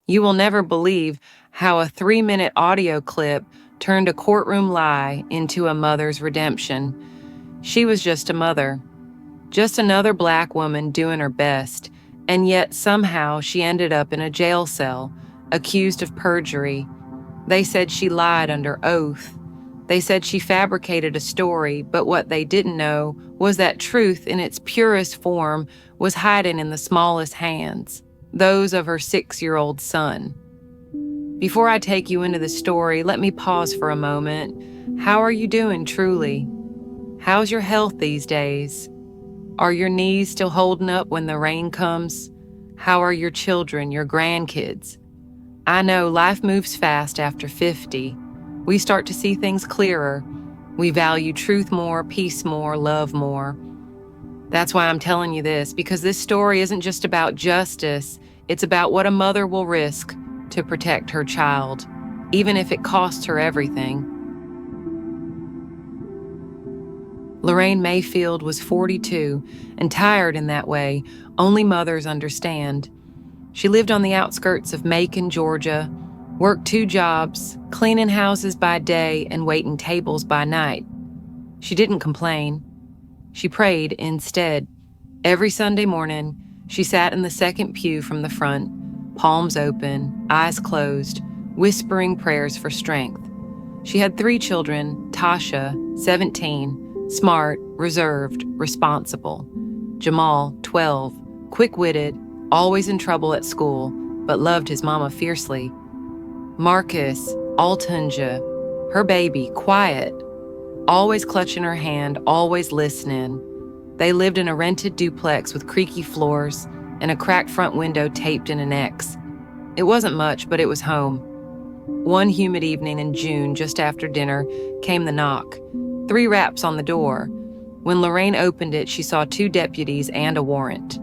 You will never believe how a 3-minute audio clip turned a courtroom lie into a mother's redemption. She was just a mother, just another Black woman doing her best, and yet somehow she ended up in a jail cell, accused of perjury. They said she lied under oath. They said she fabricated a story, but what they didn't know was that truth in its purest form was hiding in the smallest hands, those of her 6-year-old son. Before I take you into the story, let me pause for a moment. How are you doing, truly? How's your health these days? Are your knees still holding up when the rain comes? How are your children, your grandkids? I know life moves fast after 50. We start to see things clearer. We value truth more, peace more, love more. That's why I'm telling you this, because this story isn't just about justice. It's about what a mother will risk to protect her child, even if it costs her everything. Lorraine Mayfield was 42 and tired in that way only mothers understand. She lived on the outskirts of Macon, Georgia, worked 2 jobs, cleaning houses by day and waiting tables by night. She didn't complain. She prayed instead. Every Sunday morning, she sat in the second pew from the front, palms open, eyes closed, whispering prayers for strength. She had 3 children, Tasha, 17, smart, reserved, responsible. Jamal, 12, quick-witted, always in trouble at school, but loved his mama fiercely. Marcus, Altunja, her baby, quiet, always clutching her hand, always listening. They lived in a rented duplex with creaky floors and a cracked front window taped in an X. It wasn't much, but it was home. One humid evening in June, just after dinner, came the knock. 3 raps on the door. When Lorraine opened it, she saw 2 deputies and a warrant.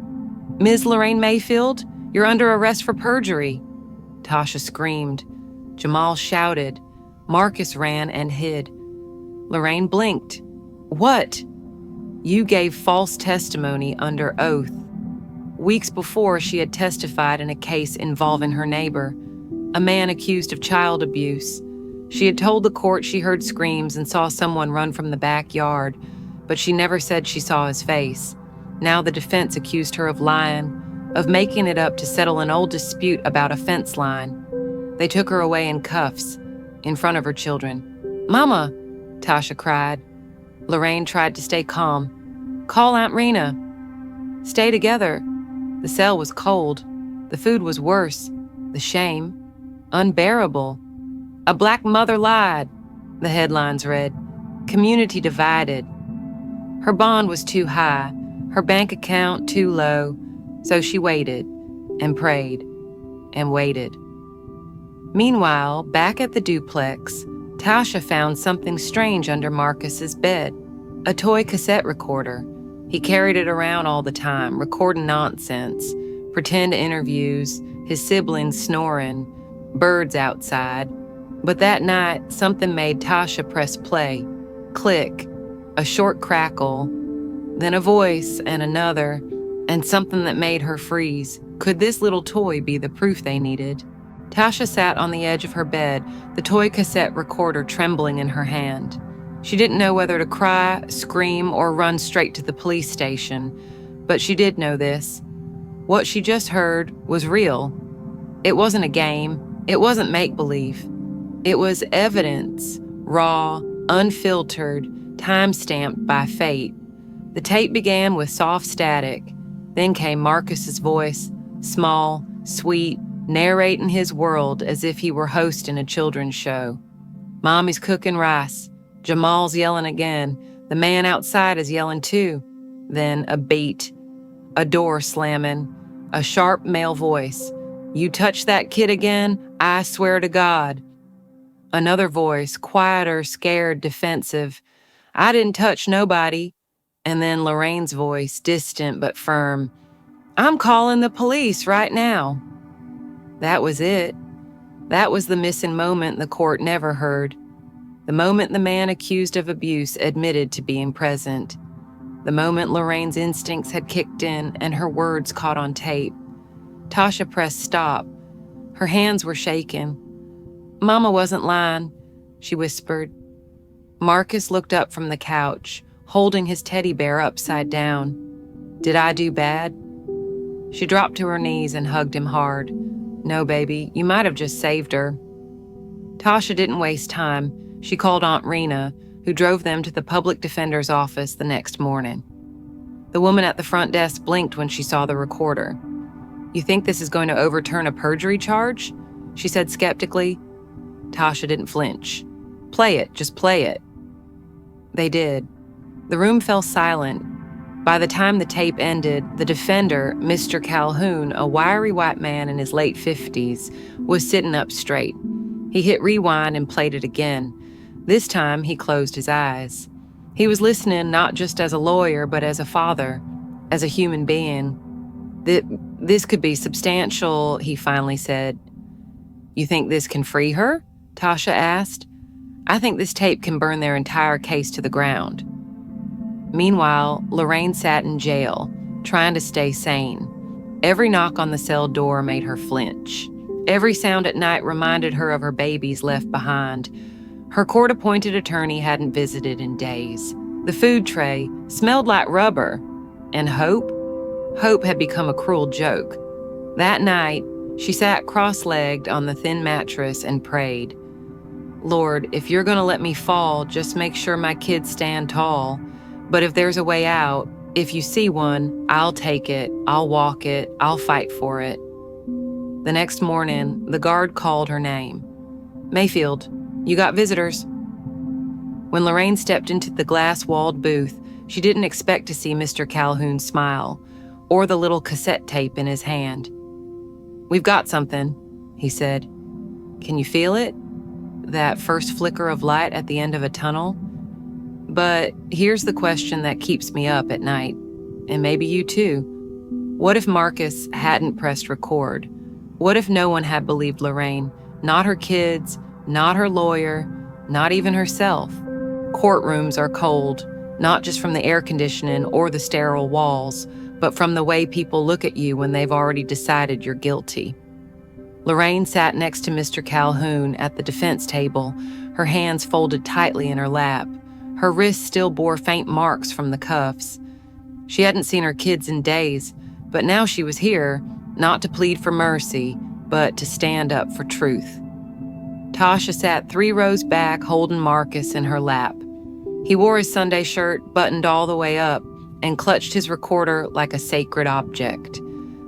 "Ms. Lorraine Mayfield, you're under arrest for perjury." Tasha screamed. Jamal shouted. Marcus ran and hid. Lorraine blinked. "What?" "You gave false testimony under oath." Weeks before, she had testified in a case involving her neighbor, a man accused of child abuse. She had told the court she heard screams and saw someone run from the backyard, but she never said she saw his face. Now the defense accused her of lying, of making it up to settle an old dispute about a fence line. They took her away in cuffs, in front of her children. "Mama," Tasha cried. Lorraine tried to stay calm. "Call Aunt Rena. Stay together." The cell was cold. The food was worse. The shame, unbearable. "A Black mother lied," the headlines read. "Community divided." Her bond was too high, her bank account too low, so she waited and prayed and waited. Meanwhile, back at the duplex, Tasha found something strange under Marcus's bed, a toy cassette recorder. He carried it around all the time, recording nonsense, pretend interviews, his siblings snoring, birds outside. But that night, something made Tasha press play. Click, a short crackle, then a voice and another, and something that made her freeze. Could this little toy be the proof they needed? Tasha sat on the edge of her bed, the toy cassette recorder trembling in her hand. She didn't know whether to cry, scream, or run straight to the police station, but she did know this. What she just heard was real. It wasn't a game. It wasn't make-believe. It was evidence, raw, unfiltered, time-stamped by fate. The tape began with soft static. Then came Marcus's voice, small, sweet, narrating his world as if he were hosting a children's show. "Mommy's cooking rice. Jamal's yelling again. The man outside is yelling too." Then a beat, a door slamming, a sharp male voice. "You touch that kid again, I swear to God." Another voice, quieter, scared, defensive. "I didn't touch nobody." And then Lorraine's voice, distant but firm. "I'm calling the police right now." That was it. That was the missing moment the court never heard. The moment the man accused of abuse admitted to being present. The moment Lorraine's instincts had kicked in and her words caught on tape. Tasha pressed stop. Her hands were shaking. "Mama wasn't lying," she whispered. Marcus looked up from the couch, holding his teddy bear upside down. "Did I do bad?" She dropped to her knees and hugged him hard. "No, baby, you might have just saved her." Tasha didn't waste time. She called Aunt Rena, who drove them to the public defender's office the next morning. The woman at the front desk blinked when she saw the recorder. "You think this is going to overturn a perjury charge?" she said skeptically. Tasha didn't flinch. "Play it, just play it." They did. The room fell silent. By the time the tape ended, the defender, Mr. Calhoun, a wiry white man in his late 50s, was sitting up straight. He hit rewind and played it again. This time, he closed his eyes. He was listening not just as a lawyer, but as a father, as a human being. "This could be substantial," he finally said. "You think this can free her?" Tasha asked. "I think this tape can burn their entire case to the ground." Meanwhile, Lorraine sat in jail, trying to stay sane. Every knock on the cell door made her flinch. Every sound at night reminded her of her babies left behind. Her court-appointed attorney hadn't visited in days. The food tray smelled like rubber. And hope? Hope had become a cruel joke. That night, she sat cross-legged on the thin mattress and prayed. "Lord, if you're going to let me fall, just make sure my kids stand tall. But if there's a way out, if you see one, I'll take it, I'll walk it, I'll fight for it." The next morning, the guard called her name. "Mayfield, you got visitors." When Lorraine stepped into the glass-walled booth, she didn't expect to see Mr. Calhoun smile, or the little cassette tape in his hand. "We've got something," he said. "Can you feel it? That first flicker of light at the end of a tunnel? But here's the question that keeps me up at night, and maybe you too. What if Marcus hadn't pressed record? What if no one had believed Lorraine? Not her kids, not her lawyer, not even herself. Courtrooms are cold, not just from the air conditioning or the sterile walls, but from the way people look at you when they've already decided you're guilty." Lorraine sat next to Mr. Calhoun at the defense table, her hands folded tightly in her lap. Her wrists still bore faint marks from the cuffs. She hadn't seen her kids in days, but now she was here, not to plead for mercy, but to stand up for truth. Tasha sat 3 rows back, holding Marcus in her lap. He wore his Sunday shirt buttoned all the way up and clutched his recorder like a sacred object.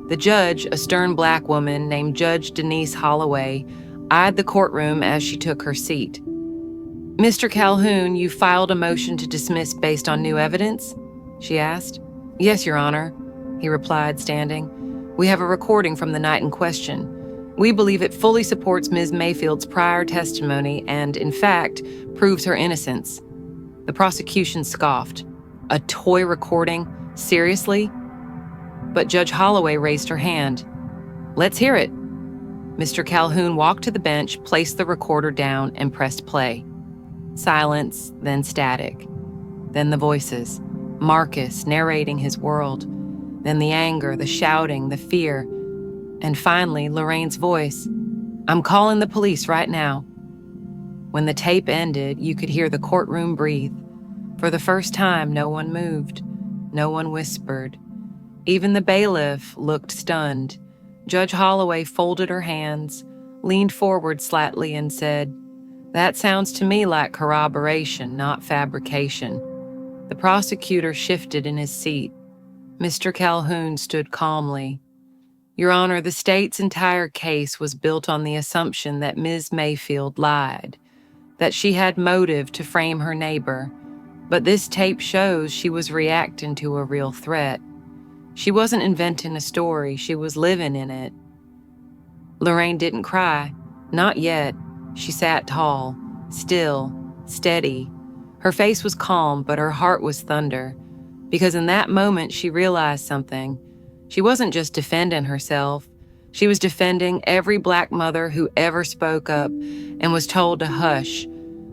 The judge, a stern black woman named Judge Denise Holloway, eyed the courtroom as she took her seat. "Mr. Calhoun, you filed a motion to dismiss based on new evidence?" she asked. "Yes, Your Honor," he replied, standing. "We have a recording from the night in question. We believe it fully supports Ms. Mayfield's prior testimony and, in fact, proves her innocence." The prosecution scoffed. "A toy recording? Seriously?" But Judge Holloway raised her hand. "Let's hear it." Mr. Calhoun walked to the bench, placed the recorder down, and pressed play. Silence, then static. Then the voices. Marcus narrating his world. Then the anger, the shouting, the fear. And finally, Lorraine's voice. "I'm calling the police right now." When the tape ended, you could hear the courtroom breathe. For the first time, no one moved. No one whispered. Even the bailiff looked stunned. Judge Holloway folded her hands, leaned forward slightly, and said, "That sounds to me like corroboration, not fabrication." The prosecutor shifted in his seat. Mr. Calhoun stood calmly. "Your Honor, the state's entire case was built on the assumption that Ms. Mayfield lied, that she had motive to frame her neighbor. But this tape shows she was reacting to a real threat. She wasn't inventing a story, she was living in it." Lorraine didn't cry. Not yet. She sat tall, still, steady. Her face was calm, but her heart was thunder. Because in that moment, she realized something. She wasn't just defending herself. She was defending every black mother who ever spoke up and was told to hush,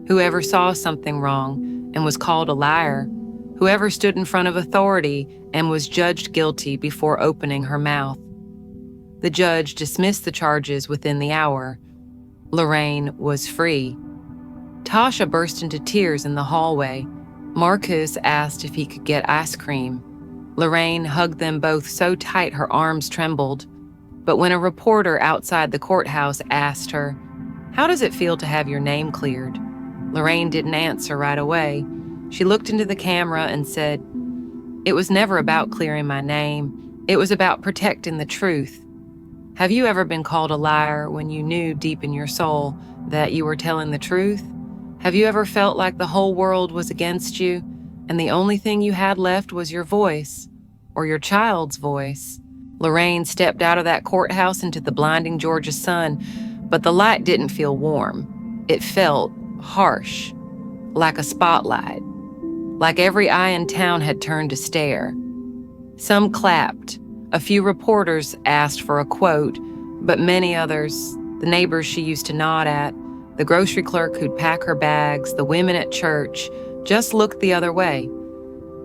whoever saw something wrong and was called a liar, whoever stood in front of authority and was judged guilty before opening her mouth. The judge dismissed the charges within the hour. Lorraine was free. Tasha burst into tears in the hallway. Marcus asked if he could get ice cream. Lorraine hugged them both so tight her arms trembled. But when a reporter outside the courthouse asked her, "How does it feel to have your name cleared?" Lorraine didn't answer right away. She looked into the camera and said, "It was never about clearing my name. It was about protecting the truth. Have you ever been called a liar when you knew deep in your soul that you were telling the truth? Have you ever felt like the whole world was against you and the only thing you had left was your voice, or your child's voice?" Lorraine stepped out of that courthouse into the blinding Georgia sun, but the light didn't feel warm. It felt harsh, like a spotlight, like every eye in town had turned to stare. Some clapped. A few reporters asked for a quote, but many others, the neighbors she used to nod at, the grocery clerk who'd pack her bags, the women at church, just looked the other way.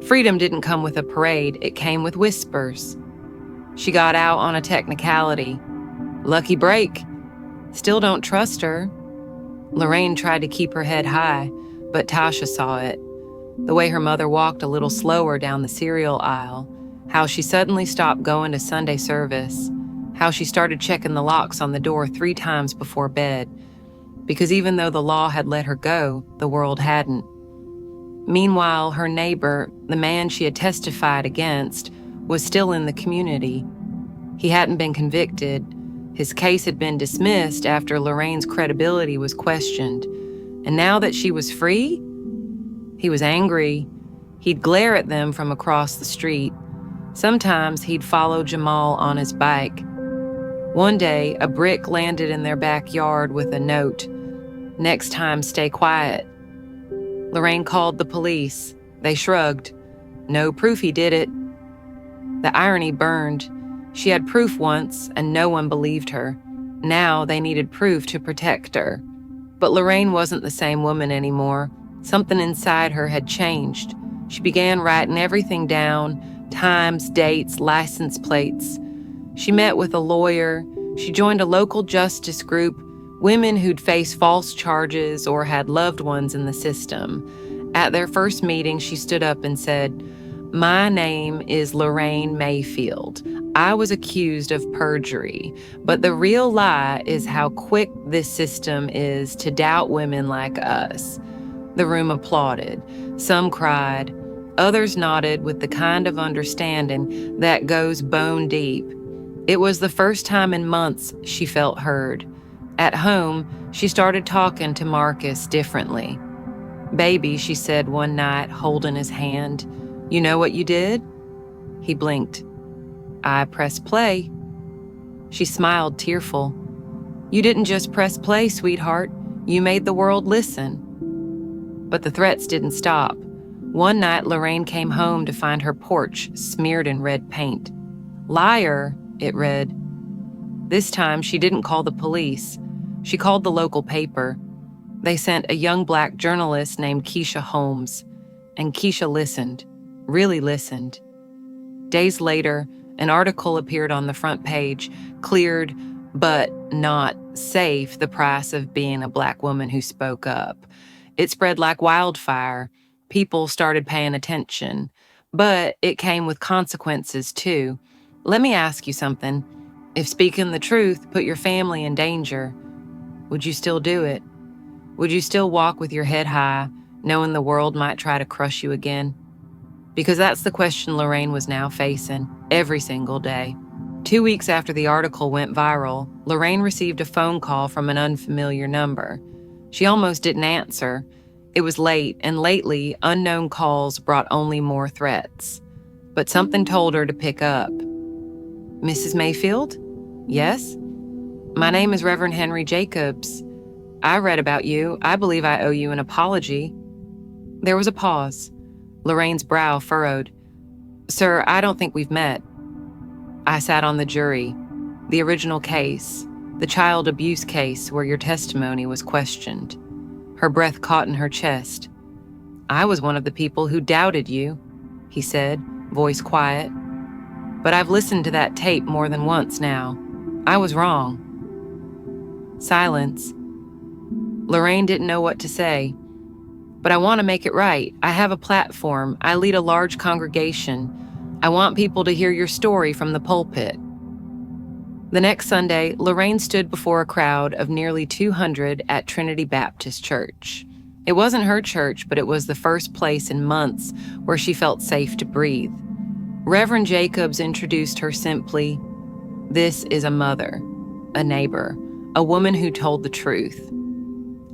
Freedom didn't come with a parade, it came with whispers. She got out on a technicality. Lucky break. Still don't trust her. Lorraine tried to keep her head high, but Tasha saw it. The way her mother walked a little slower down the cereal aisle, how she suddenly stopped going to Sunday service, how she started checking the locks on the door 3 times before bed, because even though the law had let her go, the world hadn't. Meanwhile, her neighbor, the man she had testified against, was still in the community. He hadn't been convicted. His case had been dismissed after Lorraine's credibility was questioned. And now that she was free, he was angry. He'd glare at them from across the street. Sometimes he'd follow Jamal on his bike. One day, a brick landed in their backyard with a note, "Next time, stay quiet." Lorraine called the police. They shrugged. No proof he did it. The irony burned. She had proof once, and no one believed her. Now they needed proof to protect her. But Lorraine wasn't the same woman anymore. Something inside her had changed. She began writing everything down, times, dates, license plates. She met with a lawyer. She joined a local justice group, women who'd faced false charges or had loved ones in the system. At their first meeting, she stood up and said, "My name is Lorraine Mayfield. I was accused of perjury, but the real lie is how quick this system is to doubt women like us." The room applauded. Some cried. Others nodded with the kind of understanding that goes bone deep. It was the first time in months she felt heard. At home, she started talking to Marcus differently. "Baby," she said one night, holding his hand, "you know what you did?" He blinked. "I pressed play." She smiled, tearful. "You didn't just press play, sweetheart. You made the world listen." But the threats didn't stop. One night, Lorraine came home to find her porch smeared in red paint. "Liar," it read. This time, she didn't call the police. She called the local paper. They sent a young black journalist named Keisha Holmes, and Keisha listened, really listened. Days later, an article appeared on the front page, "Cleared, but not safe, the price of being a black woman who spoke up." It spread like wildfire. People started paying attention. But it came with consequences, too. Let me ask you something. If speaking the truth put your family in danger, would you still do it? Would you still walk with your head high, knowing the world might try to crush you again? Because that's the question Lorraine was now facing, every single day. 2 weeks after the article went viral, Lorraine received a phone call from an unfamiliar number. She almost didn't answer. It was late, and lately, unknown calls brought only more threats. But something told her to pick up. "Mrs. Mayfield?" "Yes?" "My name is Reverend Henry Jacobs. I read about you. I believe I owe you an apology." There was a pause. Lorraine's brow furrowed. "Sir, I don't think we've met." "I sat on the jury. The original case. The child abuse case where your testimony was questioned." Her breath caught in her chest. "I was one of the people who doubted you," he said, voice quiet. "But I've listened to that tape more than once now. I was wrong. Silence. Lorraine didn't know what to say. But I want to make it right. I have a platform. I lead a large congregation. I want people to hear your story from the pulpit. The next Sunday, Lorraine stood before a crowd of nearly 200 at Trinity Baptist Church. It wasn't her church, but it was the first place in months where she felt safe to breathe. Reverend Jacobs introduced her simply, "This is a mother, a neighbor, a woman who told the truth."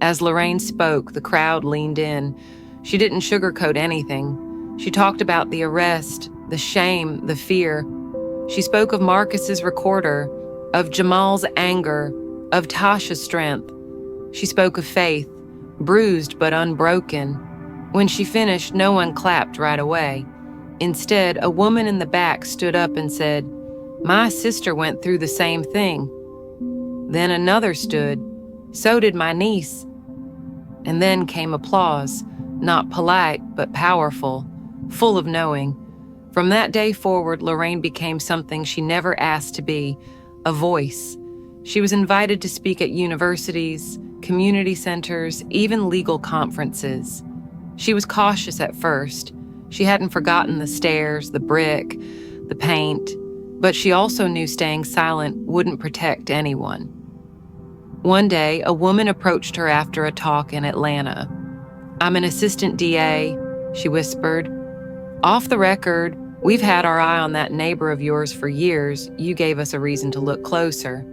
As Lorraine spoke, the crowd leaned in. She didn't sugarcoat anything. She talked about the arrest, the shame, the fear. She spoke of Marcus's recorder, of Jamal's anger, of Tasha's strength. She spoke of faith, bruised but unbroken. When she finished, no one clapped right away. Instead, a woman in the back stood up and said, "My sister went through the same thing." Then another stood, "So did my niece." And then came applause, not polite, but powerful, full of knowing. From that day forward, Lorraine became something she never asked to be, a voice. She was invited to speak at universities, community centers, even legal conferences. She was cautious at first. She hadn't forgotten the stairs, the brick, the paint, but she also knew staying silent wouldn't protect anyone. One day, a woman approached her after a talk in Atlanta. "I'm an assistant DA," she whispered. "Off the record, we've had our eye on that neighbor of yours for years. You gave us a reason to look closer."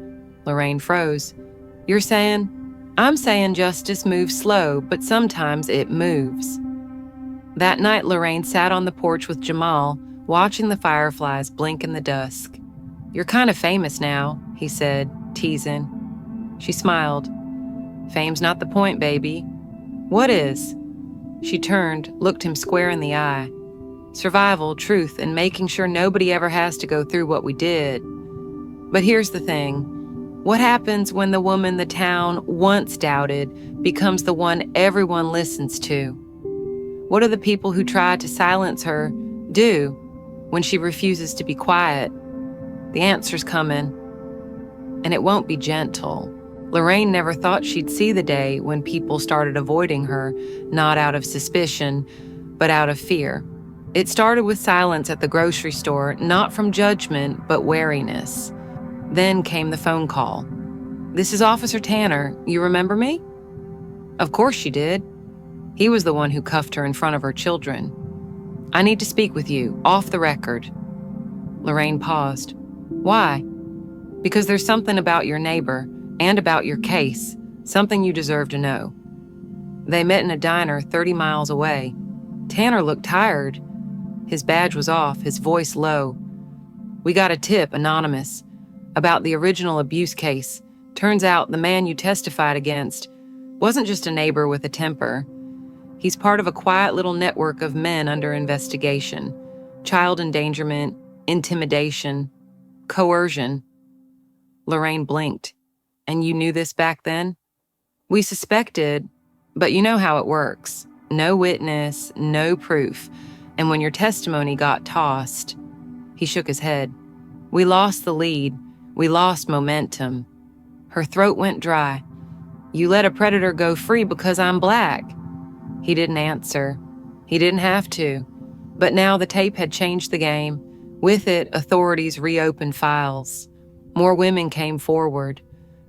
Lorraine froze. "You're saying?" "I'm saying justice moves slow, but sometimes it moves." That night, Lorraine sat on the porch with Jamal, watching the fireflies blink in the dusk. "You're kind of famous now," he said, teasing. She smiled. "Fame's not the point, baby." "What is?" She turned, looked him square in the eye. "Survival, truth, and making sure nobody ever has to go through what we did." But here's the thing. What happens when the woman the town once doubted becomes the one everyone listens to? What do the people who tried to silence her do when she refuses to be quiet? The answer's coming, and it won't be gentle. Lorraine never thought she'd see the day when people started avoiding her, not out of suspicion, but out of fear. It started with silence at the grocery store, not from judgment, but wariness. Then came the phone call. "This is Officer Tanner. You remember me?" Of course she did. He was the one who cuffed her in front of her children. "I need to speak with you, off the record." Lorraine paused. "Why?" "Because there's something about your neighbor and about your case, something you deserve to know." They met in a diner 30 miles away. Tanner looked tired. His badge was off, his voice low. "We got a tip, anonymous, about the original abuse case. Turns out the man you testified against wasn't just a neighbor with a temper. He's part of a quiet little network of men under investigation. Child endangerment, intimidation, coercion." Lorraine blinked. "And you knew this back then?" "We suspected, but you know how it works. No witness, no proof. And when your testimony got tossed," he shook his head, "we lost the lead. We lost momentum." Her throat went dry. "You let a predator go free because I'm black." He didn't answer. He didn't have to. But now the tape had changed the game. With it, authorities reopened files. More women came forward.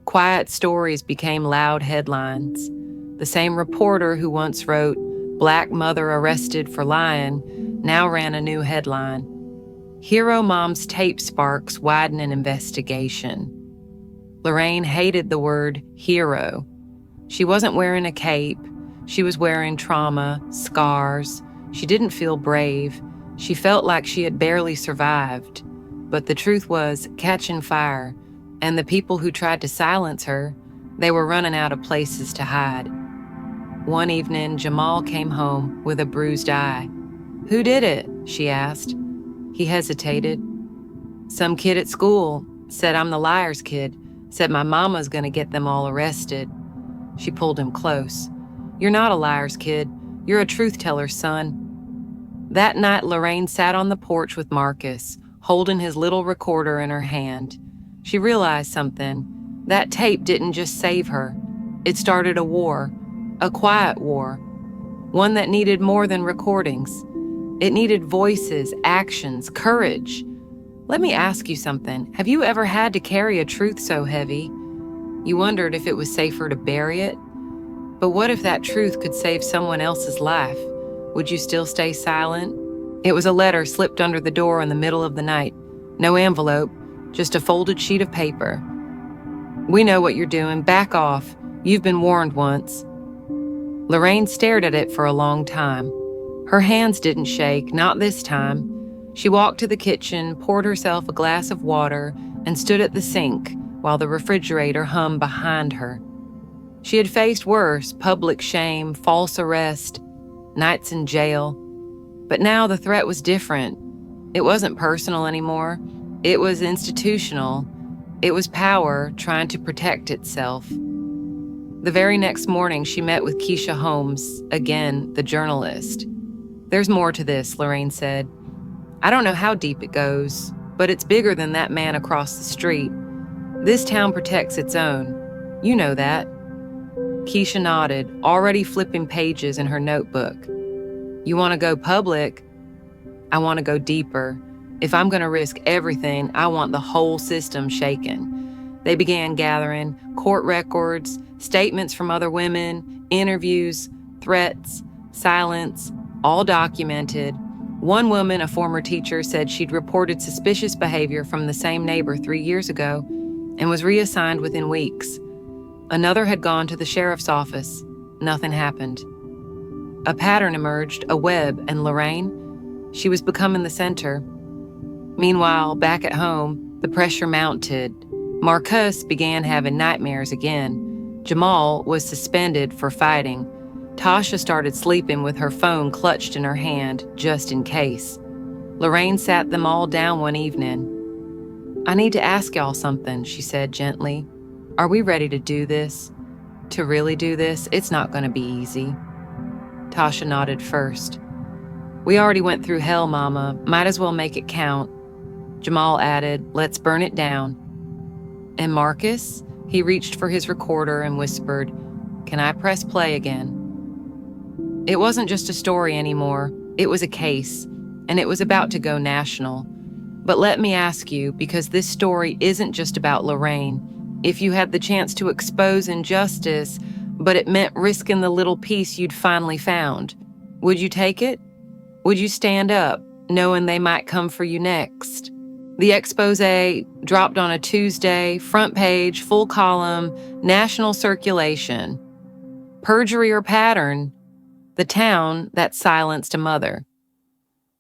Quiet stories became loud headlines. The same reporter who once wrote, "Black mother arrested for lying," now ran a new headline. "Hero mom's tape sparks widen an investigation." Lorraine hated the word hero. She wasn't wearing a cape. She was wearing trauma, scars. She didn't feel brave. She felt like she had barely survived. But the truth was catching fire, and the people who tried to silence her, they were running out of places to hide. One evening, Jamal came home with a bruised eye. "Who did it?" she asked. He hesitated. "Some kid at school. Said I'm the liar's kid. Said my mama's gonna get them all arrested." She pulled him close. "You're not a liar's kid. You're a truth teller's son." That night, Lorraine sat on the porch with Marcus, holding his little recorder in her hand. She realized something. That tape didn't just save her. It started a war, a quiet war, one that needed more than recordings. It needed voices, actions, courage. Let me ask you something. Have you ever had to carry a truth so heavy? You wondered if it was safer to bury it? But what if that truth could save someone else's life? Would you still stay silent? It was a letter slipped under the door in the middle of the night. No envelope, just a folded sheet of paper. We know what you're doing. Back off. You've been warned once. Lorraine stared at it for a long time. Her hands didn't shake, not this time. She walked to the kitchen, poured herself a glass of water, and stood at the sink while the refrigerator hummed behind her. She had faced worse: public shame, false arrest, nights in jail. But now the threat was different. It wasn't personal anymore. It was institutional. It was power trying to protect itself. The very next morning, she met with Keisha Holmes, again, the journalist. "There's more to this," Lorraine said. "I don't know how deep it goes, but it's bigger than that man across the street. This town protects its own. You know that." Keisha nodded, already flipping pages in her notebook. "You want to go public?" "I want to go deeper. If I'm going to risk everything, I want the whole system shaken." They began gathering court records, statements from other women, interviews, threats, silence, all documented. One woman, a former teacher, said she'd reported suspicious behavior from the same neighbor 3 years ago and was reassigned within weeks. Another had gone to the sheriff's office. Nothing happened. A pattern emerged, a web, and Lorraine, she was becoming the center. Meanwhile, back at home, the pressure mounted. Marcus began having nightmares again. Jamal was suspended for fighting. Tasha started sleeping with her phone clutched in her hand, just in case. Lorraine sat them all down one evening. "I need to ask y'all something," she said gently. "Are we ready to do this? To really do this? It's not going to be easy." Tasha nodded first. "We already went through hell, Mama. Might as well make it count." Jamal added, "Let's burn it down." And Marcus? He reached for his recorder and whispered, "Can I press play again?" It wasn't just a story anymore. It was a case, and it was about to go national. But let me ask you, because this story isn't just about Lorraine, if you had the chance to expose injustice, but it meant risking the little piece you'd finally found, would you take it? Would you stand up, knowing they might come for you next? The exposé dropped on a Tuesday, front page, full column, national circulation. Perjury or pattern? The town that silenced a mother.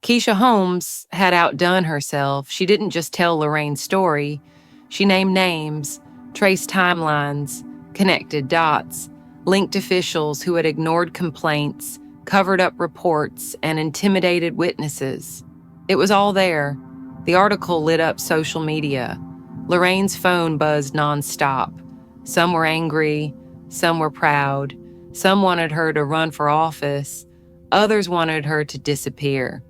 Keisha Holmes had outdone herself. She didn't just tell Lorraine's story. She named names, traced timelines, connected dots, linked officials who had ignored complaints, covered up reports, and intimidated witnesses. It was all there. The article lit up social media. Lorraine's phone buzzed nonstop. Some were angry, some were proud. Some wanted her to run for office. Others wanted her to disappear.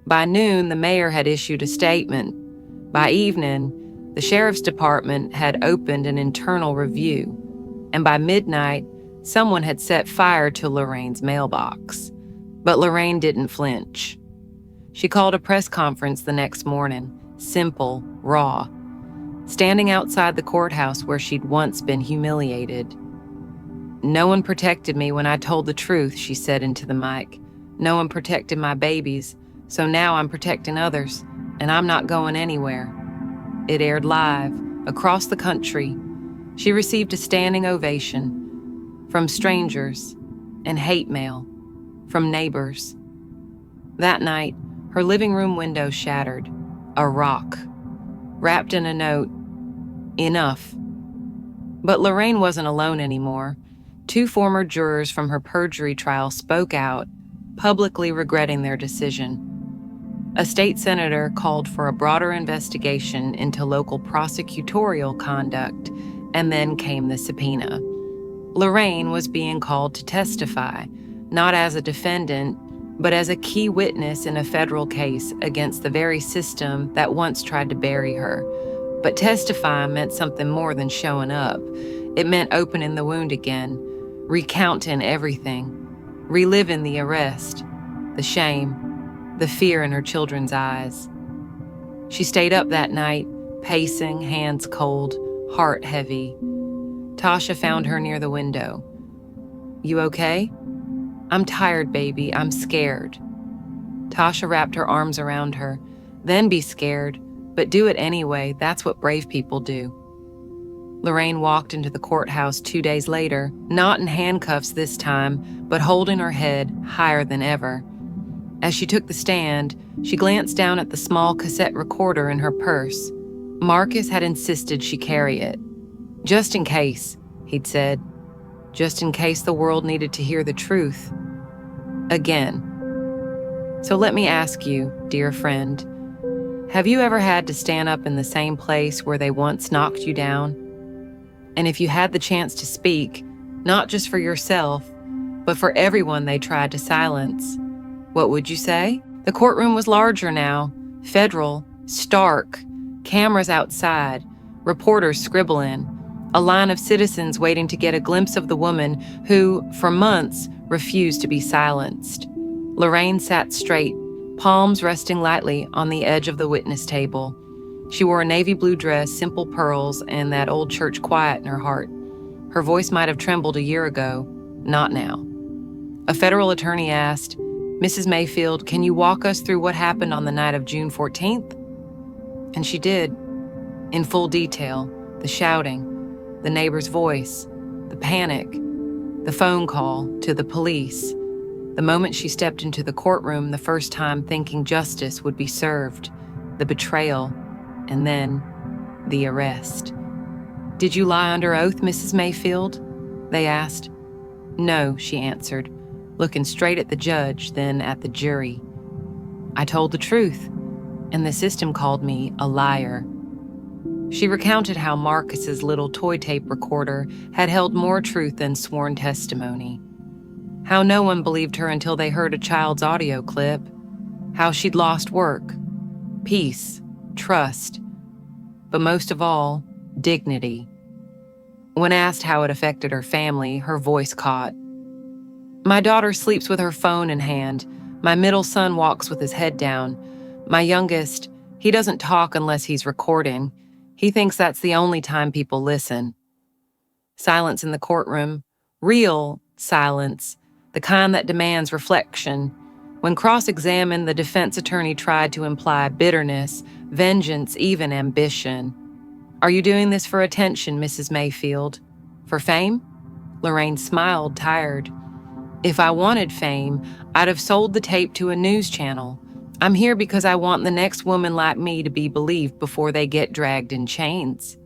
By noon, the mayor had issued a statement. By evening, the sheriff's department had opened an internal review. And by midnight, someone had set fire to Lorraine's mailbox. But Lorraine didn't flinch. She called a press conference the next morning, simple, raw, standing outside the courthouse where she'd once been humiliated. "No one protected me when I told the truth," she said into the mic. "No one protected my babies, so now I'm protecting others, and I'm not going anywhere." It aired live, across the country. She received a standing ovation from strangers and hate mail from neighbors. That night, her living room window shattered, a rock, wrapped in a note, "Enough." But Lorraine wasn't alone anymore. 2 former jurors from her perjury trial spoke out, publicly regretting their decision. A state senator called for a broader investigation into local prosecutorial conduct, and then came the subpoena. Lorraine was being called to testify, not as a defendant, but as a key witness in a federal case against the very system that once tried to bury her. But testify meant something more than showing up. It meant opening the wound again, recounting everything, reliving the arrest, the shame, the fear in her children's eyes. She stayed up that night, pacing, hands cold, heart heavy. Tasha found her near the window. "You okay?" "I'm tired, baby. I'm scared." Tasha wrapped her arms around her. "Then be scared, but do it anyway. That's what brave people do." Lorraine walked into the courthouse 2 days later, not in handcuffs this time, but holding her head higher than ever. As she took the stand, she glanced down at the small cassette recorder in her purse. Marcus had insisted she carry it. "Just in case," he'd said. "Just in case the world needed to hear the truth. Again." So let me ask you, dear friend, have you ever had to stand up in the same place where they once knocked you down? And if you had the chance to speak, not just for yourself, but for everyone they tried to silence, what would you say? The courtroom was larger now, federal, stark, cameras outside, reporters scribbling, a line of citizens waiting to get a glimpse of the woman who, for months, refused to be silenced. Lorraine sat straight, palms resting lightly on the edge of the witness table. She wore a navy blue dress, simple pearls, and that old church quiet in her heart. Her voice might have trembled a year ago, not now. A federal attorney asked, "Mrs. Mayfield, can you walk us through what happened on the night of June 14th? And she did, in full detail, the shouting, the neighbor's voice, the panic, the phone call to the police, the moment she stepped into the courtroom the first time thinking justice would be served, the betrayal, and then the arrest. "Did you lie under oath, Mrs. Mayfield?" they asked. "No," she answered, looking straight at the judge, then at the jury. "I told the truth, and the system called me a liar." She recounted how Marcus's little toy tape recorder had held more truth than sworn testimony. How no one believed her until they heard a child's audio clip. How she'd lost work, peace, trust, but most of all, dignity. When asked how it affected her family, her voice caught. "My daughter sleeps with her phone in hand. My middle son walks with his head down. My youngest, he doesn't talk unless he's recording. He thinks that's the only time people listen." Silence in the courtroom, real silence, the kind that demands reflection. When cross-examined, the defense attorney tried to imply bitterness, vengeance, even ambition. "Are you doing this for attention, Mrs. Mayfield? For fame?" Lorraine smiled, tired. "If I wanted fame, I'd have sold the tape to a news channel. I'm here because I want the next woman like me to be believed before they get dragged in chains."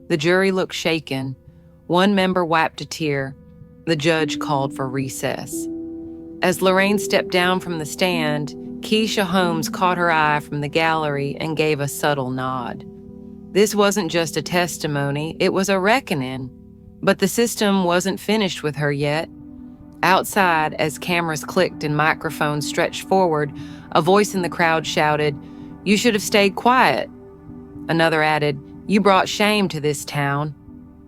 The jury looked shaken. One member wiped a tear. The judge called for recess. As Lorraine stepped down from the stand, Keisha Holmes caught her eye from the gallery and gave a subtle nod. This wasn't just a testimony, it was a reckoning. But the system wasn't finished with her yet. Outside, as cameras clicked and microphones stretched forward, a voice in the crowd shouted, "You should have stayed quiet." Another added, "You brought shame to this town."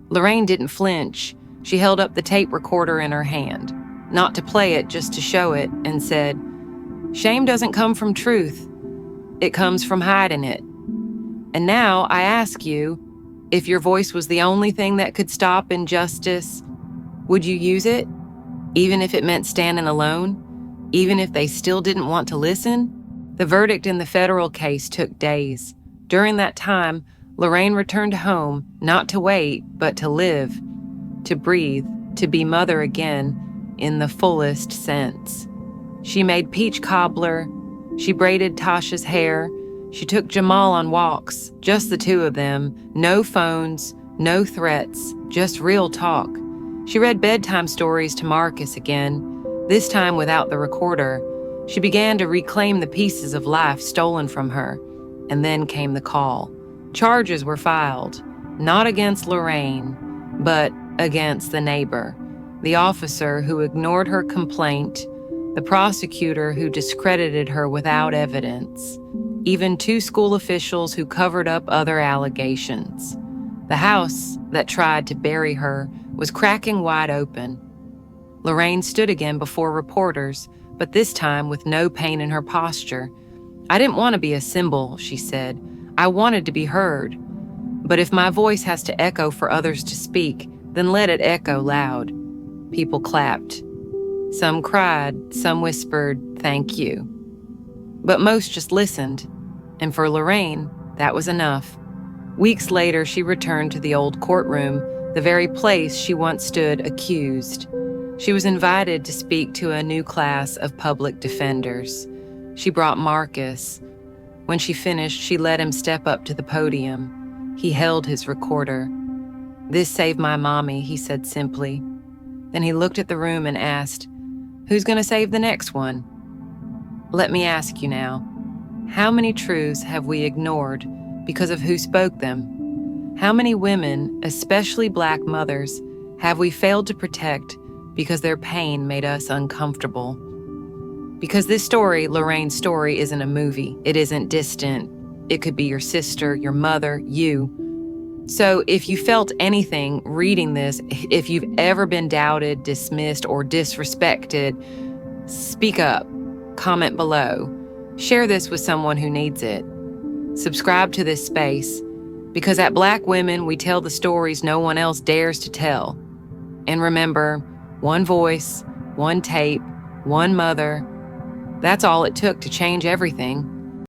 Lorraine didn't flinch. She held up the tape recorder in her hand, not to play it, just to show it, and said, "Shame doesn't come from truth. It comes from hiding it. And now I ask you, if your voice was the only thing that could stop injustice, would you use it? Even if it meant standing alone? Even if they still didn't want to listen?" The verdict in the federal case took days. During that time, Lorraine returned home, not to wait, but to live, to breathe, to be mother again, in the fullest sense. She made peach cobbler, she braided Tasha's hair, she took Jamal on walks, just the two of them, no phones, no threats, just real talk. She read bedtime stories to Marcus again, this time without the recorder. She began to reclaim the pieces of life stolen from her, and then came the call. Charges were filed, not against Lorraine, but against the neighbor, the officer who ignored her complaint, the prosecutor who discredited her without evidence. even 2 school officials who covered up other allegations. The house that tried to bury her was cracking wide open. Lorraine stood again before reporters, but this time with no pain in her posture. "I didn't want to be a symbol," she said. "I wanted to be heard. But if my voice has to echo for others to speak, then let it echo loud." People clapped. Some cried, some whispered, "Thank you." But most just listened, and for Lorraine, that was enough. Weeks later, she returned to the old courtroom, the very place she once stood accused. She was invited to speak to a new class of public defenders. She brought Marcus. When she finished, she let him step up to the podium. He held his recorder. "This saved my mommy," he said simply. Then he looked at the room and asked, "Who's going to save the next one?" Let me ask you now, how many truths have we ignored because of who spoke them? How many women, especially Black mothers, have we failed to protect because their pain made us uncomfortable? Because this story, Lorraine's story, isn't a movie. It isn't distant. It could be your sister, your mother, you. So if you felt anything reading this, if you've ever been doubted, dismissed, or disrespected, speak up, comment below, share this with someone who needs it. Subscribe to this space, because at Black Women, we tell the stories no one else dares to tell. And remember, one voice, one tape, one mother, that's all it took to change everything.